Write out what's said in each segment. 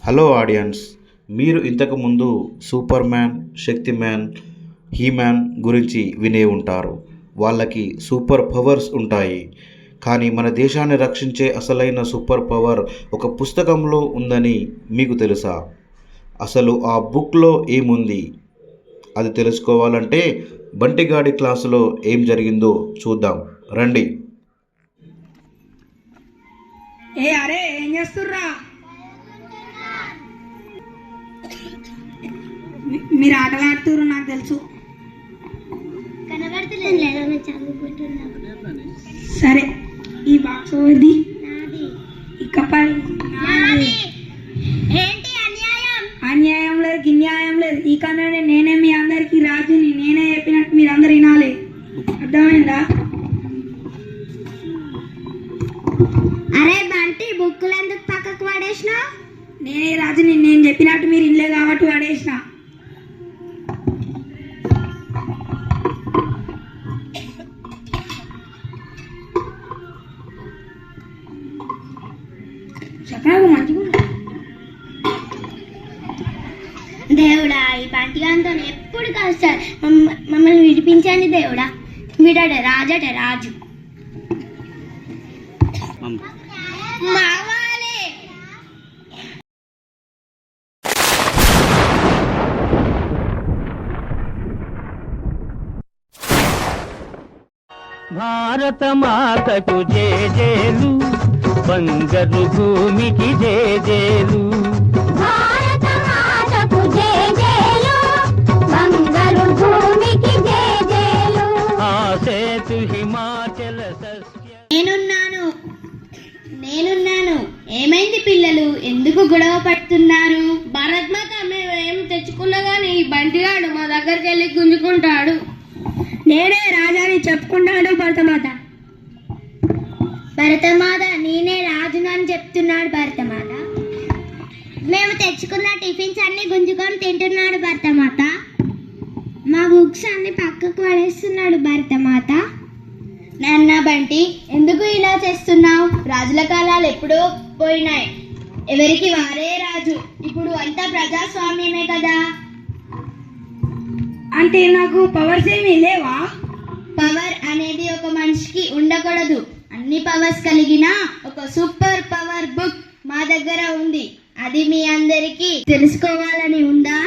Hello audience, మీరు ఇంతకుముందు super man, శక్తి man, He-Man గురించి వినే ఉంటారు. వాళ్ళకి సూపర్ పవర్స్ ఉంటాయి. కానీ మన దేశాన్ని రక్షించే అసలైన సూపర్ పవర్ ఒక పుస్తకంలో ఉందని మీకు తెలుసా? అసలు ఆ బుక్లో ఏముంది? అది తెలుసుకోవాలంటే బంటిగాడి క్లాసులో ఏం జరిగిందో చూద్దాం రండి. అరే ఏం చేస్తుర్రా? మీరు ఆటలాడుతుర్రు నాకు తెలుసు. సరే, ఈ బాక్స్ ఓది ఇకపై ఏంటి అన్యాయం? అన్యాయం లేదు, గిన్యాయం లేదు. ఈ కన్నా నేనే మీ అందరికి రాజుని. నేనే చెప్పినట్టు మీరు అందరు వినాలి. అర్థమైందా? అరే బంటి, బుక్కులు ఎందుకు పక్కకు పడేసినా? నేనే రాజుని. నేను చెప్పినట్టు మీరు ఇల్లే కాబట్టి పడేసిన. దేవుడా, ఈ బంటిగాంతో ఎప్పుడు కలుస్తారు. మమ్మల్ని విడిపించండి దేవుడా. వీడట రాజట రాజు. మావాలి. భారత మాతకు జేజేలు, బంగారు భూమికి జేజేలు. భారత మాతకు జేజేలు, బంగారు భూమికి జేజేలు. ఆ సేతు హిమాచల సస్య. నేనున్నాను. ఏమైంది పిల్లలు? ఎందుకు గొడవ పడుతున్నారు? భారత్ మాత మేము ఏం తెచ్చుకున్నా గానీ ఈ బంటిగాడు మా దగ్గరికి వెళ్ళి గుంజుకుంటాడు. నేనే రాజాని చెప్పుకుంటాడు భరతమాత. భరతమాత నేనే రాజును అని చెప్తున్నాడు భరతమాత. మేము తెచ్చుకున్న టిఫిన్స్ అన్ని గుంజుకొని తింటున్నాడు భరతమాత. మా బుక్స్ అన్ని పక్కకు పడేస్తున్నాడు భరతమాత. నాన్న బంటి, ఎందుకు ఇలా చేస్తున్నావు? రాజుల కాలాలు ఎప్పుడో పోయినాయి. ఎవరికి వారే రాజు. ఇప్పుడు అంతా ప్రజాస్వామ్యమే కదా. అంటే నాకు పవర్స్ ఏమీ లేవా? పవర్ అనేది ఒక మనిషికి ఉండకూడదు. అన్ని పవర్స్ కలిగిన ఒక సూపర్ పవర్ బుక్ మా దగ్గర ఉంది. అది మీ అందరికీ తెలుసుకోవాలని ఉందా?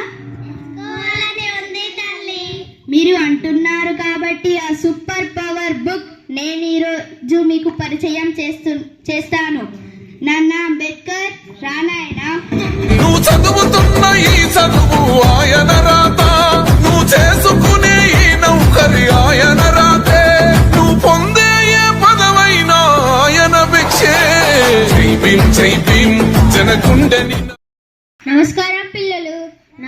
ఉంది తల్లి. మీరు అంటున్నారు కాబట్టి ఆ సూపర్ పవర్ బుక్ నేను ఈరోజు మీకు పరిచయం చేస్తాను. నాన్న అంబేద్కర్, రానాయన. నువ్వు చదువుతున్న ఈ చదువు ఆయన రాత, నువ్వు చేసుకునే ఈ నౌకరి ఆయన రాతే, నువ్వు పొందే ఏ పదవైనా ఆయన భిక్షే. జై భీం జనకుండని. నమస్కారం పిల్లలు.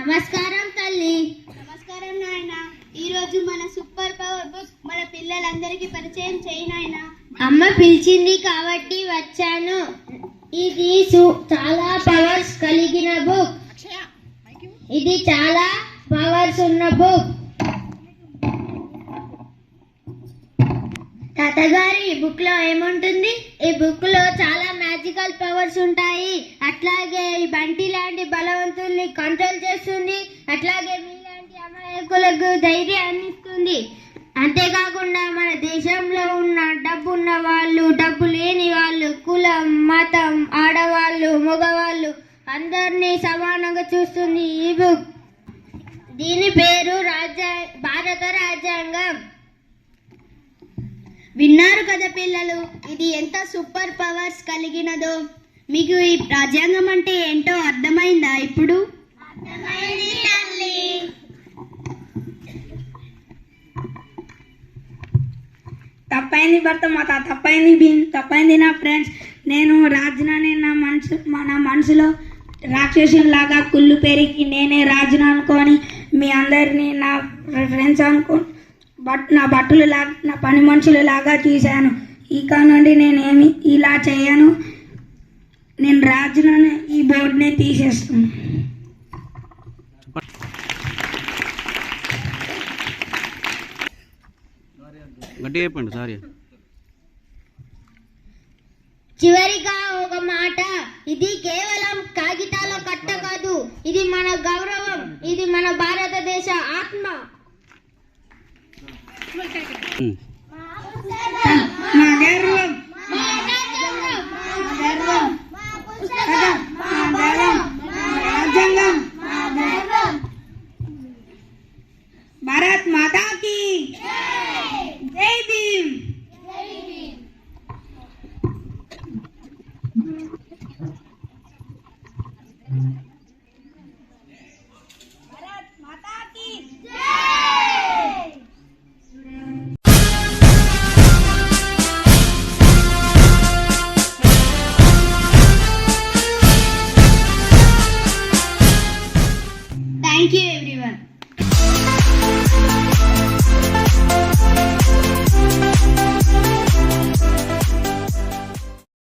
నమస్కారం తల్లి. నమస్కారం నాయన. ఈ రోజు మన సూపర్ పవర్ బుక్ మన పిల్లలందరికీ పరిచయం చేయి నాయన. అమ్మ పిలిచింది కాబట్టి వచ్చాను. ఇది చాలా పవర్స్ కలిగిన బుక్. ఇది చాలా పవర్స్ ఉన్న బుక్. తాతగారి ఈ బుక్ లో ఏముంటుంది? ఈ బుక్ లో చాలా మ్యాజికల్ పవర్స్ ఉంటాయి. అట్లాగే ఈ బంటి లాంటి బలవంతుల్ని కంట్రోల్ చేస్తుంది. అట్లాగే మీలాంటి అమాయకులకు ధైర్యాన్ని ఇస్తుంది. అంతేకాకుండా మన దేశంలో ఉన్న డబ్బు ఉన్న వాళ్ళు, డబ్బు లేని వాళ్ళు, కులం, మతం, ఆడవాళ్ళు, మగవాళ్ళు అందరినీ సమానంగా చూస్తుంది ఈ బుక్. దీని పేరు భారత రాజ్యాంగం. విన్నారు కదా పిల్లలు, ఇది ఎంత సూపర్ పవర్స్ కలిగినదో. మీకు ఈ రాజ్యాంగం అంటే ఏంటో అర్థమైందా? ఇప్పుడు తప్పైంది భరతమాత, తప్పైంది భీమ్, తప్పైంది నా ఫ్రెండ్స్. నేను రాజునని నా మనసులో రాక్షసులాగా కుళ్ళు పెరిగి నేనే రాజును అనుకొని మీ అందరినీ నా ఫ్రెండ్స్ నా బట్టలు లాగా, నా పని మనుషులు లాగా చూశాను. ఇక నుండి నేనేమి ఇలా చేయను. నేను రాజునని ఈ బోర్డునే తీసేస్తాను. చివరిగా ఒక మాట. ఇది కేవలం కాగితాల కట్ట మన భారతదేశ ఆత్మ. మా గర్వం, మా గర్వం, మా గర్వం, రాజ్యాంగం, భారత్ మాతా కీ జై భీమ్. భారత్ మాతా కీ Thank you everyone.